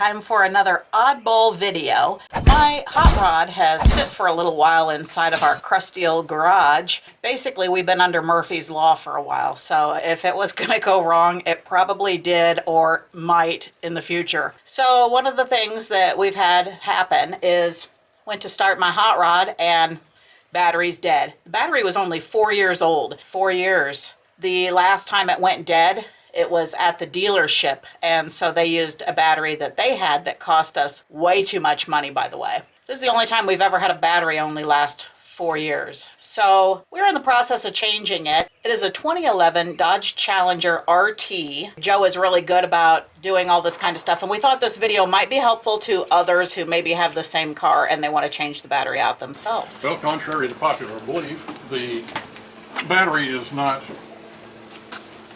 time for another oddball video. My hot rod has sit for a little while inside of our crusty old garage. Basically, we've been under Murphy's Law for a while, so if it was gonna go wrong, it probably did or might in the future. So one of the things that we've had happen is went to start my hot rod and battery's dead. The battery was only 4 years old. 4 years. The last time it went dead, it was at the dealership, and so they used a battery that they had that cost us way too much money, by the way. This is the only time we've ever had a battery only last 4 years. So we're in the process of changing it. It is a 2011 Dodge Challenger RT. Joe is really good about doing all this kind of stuff, and we thought this video might be helpful to others who maybe have the same car and they want to change the battery out themselves. Well, contrary to popular belief, the battery is not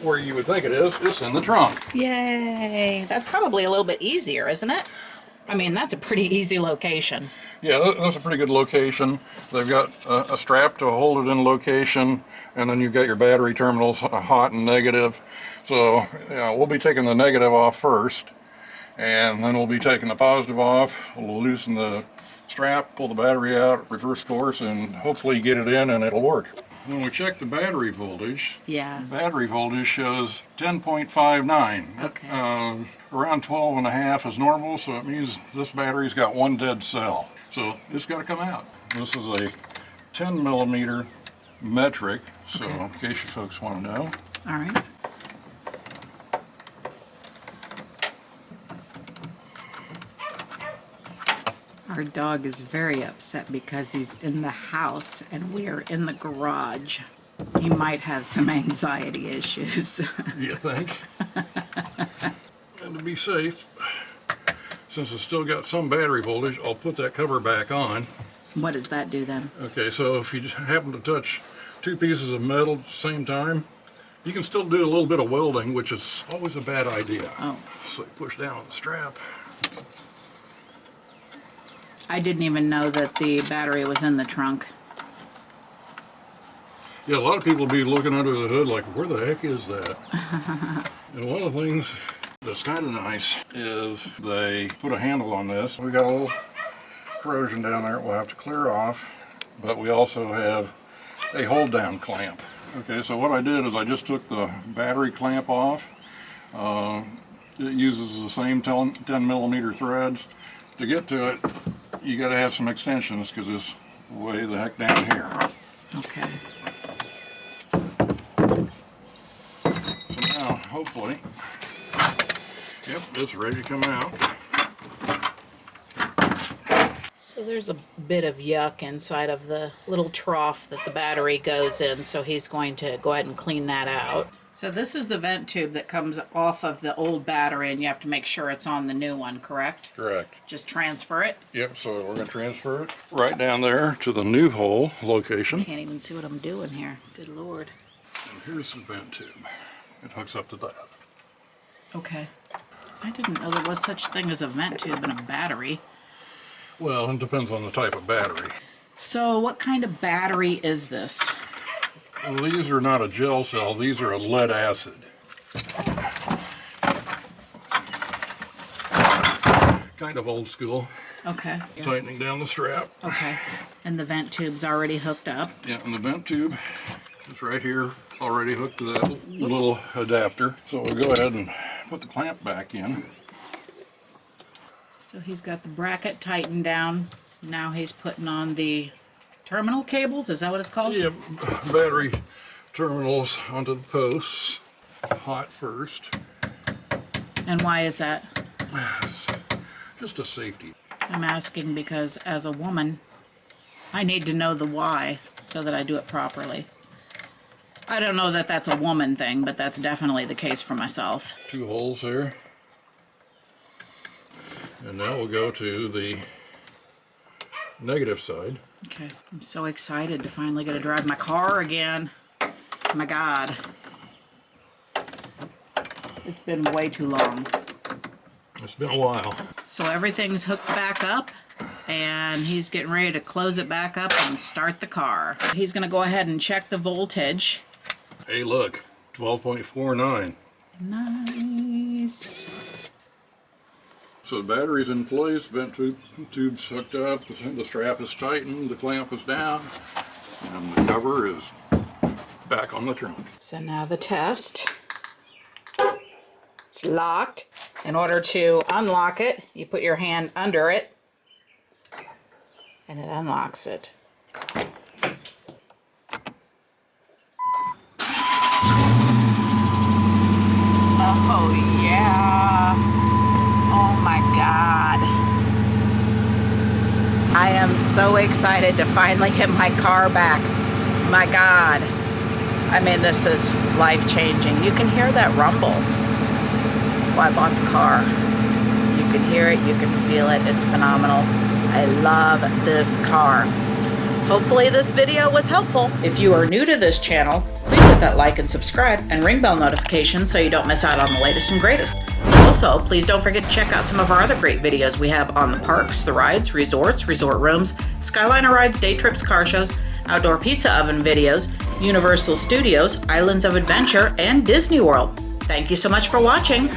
where you would think it is. It's in the trunk. Yay! That's probably a little bit easier, isn't it? I mean, that's a pretty easy location. Yeah, that's a pretty good location. They've got a strap to hold it in location, and then you've got your battery terminals, hot and negative. So yeah, we'll be taking the negative off first, and then we'll be taking the positive off. We'll loosen the strap, pull the battery out, reverse course, and hopefully get it in and it'll work. When we check the battery voltage, Yeah. the battery voltage shows 10.59. Okay. Around 12.5 is normal, so it means this battery's got one dead cell. So it's got to come out. This is a 10 millimeter metric, so Okay. in case you folks want to know. All right. Our dog is very upset because he's in the house and we are in the garage. He might have some anxiety issues. You think? And to be safe, since it's still got some battery voltage, I'll put that cover back on. What does that do then? Okay, so if you happen to touch two pieces of metal at the same time, you can still do a little bit of welding, which is always a bad idea. Oh. So you push down on the strap. I didn't even know that the battery was in the trunk. Yeah, a lot of people will be looking under the hood like, where the heck is that? And one of the things that's kind of nice is they put a handle on this. We got a little corrosion down there we'll have to clear off, but we also have a hold down clamp. Okay, so what I did is I just took the battery clamp off. It uses the same 10 millimeter threads. To get to it, you got to have some extensions because it's way the heck down here. Okay. So now, hopefully, yep, it's ready to come out. So there's a bit of yuck inside of the little trough that the battery goes in, so he's going to go ahead and clean that out. So this is the vent tube that comes off of the old battery, and you have to make sure it's on the new one, correct? Correct. Just transfer it. Yep, so we're going to transfer it right down there to the new hole location. Can't even see what I'm doing here. Good Lord. And here's the vent tube. It hooks up to that. Okay. I didn't know there was such a thing as a vent tube and a battery. Well, it depends on the type of battery. So what kind of battery is this? Well, these are not a gel cell, these are a lead acid. Kind of old school. Okay. Tightening down the strap. Okay. And the vent tube's already hooked up. Yeah, and the vent tube is right here, already hooked to that little adapter. So we'll go ahead and put the clamp back in. So he's got the bracket tightened down. Now he's putting on the terminal cables. Is that what it's called? Yeah, battery terminals onto the posts, hot first. And why is that? Just a safety. I'm asking because as a woman, I need to know the why so that I do it properly. I don't know that that's a woman thing, but that's definitely the case for myself. Two holes there. And now we'll go to the negative side. Okay, I'm so excited to finally get to drive my car again. Oh my God. It's been way too long. It's been a while. So everything's hooked back up and he's getting ready to close it back up and start the car. He's gonna go ahead and check the voltage. Hey look, 12.49. Nice. So the battery's in place, vent tube's hooked up, the strap is tightened, the clamp is down, and the cover is back on the trunk. So now the test. It's locked. In order to unlock it, you put your hand under it, and it unlocks it. Oh yeah. Oh my God. I am so excited to finally get my car back. My God. I mean, this is life-changing. You can hear that rumble. That's why I bought the car. You can hear it, you can feel it. It's phenomenal. I love this car. Hopefully this video was helpful. If you are new to this channel, please hit that like and subscribe and ring bell notifications so you don't miss out on the latest and greatest. Also, please don't forget to check out some of our other great videos we have on the parks, the rides, resorts, resort rooms, Skyliner rides, day trips, car shows, outdoor pizza oven videos, Universal Studios, Islands of Adventure, and Disney World. Thank you so much for watching.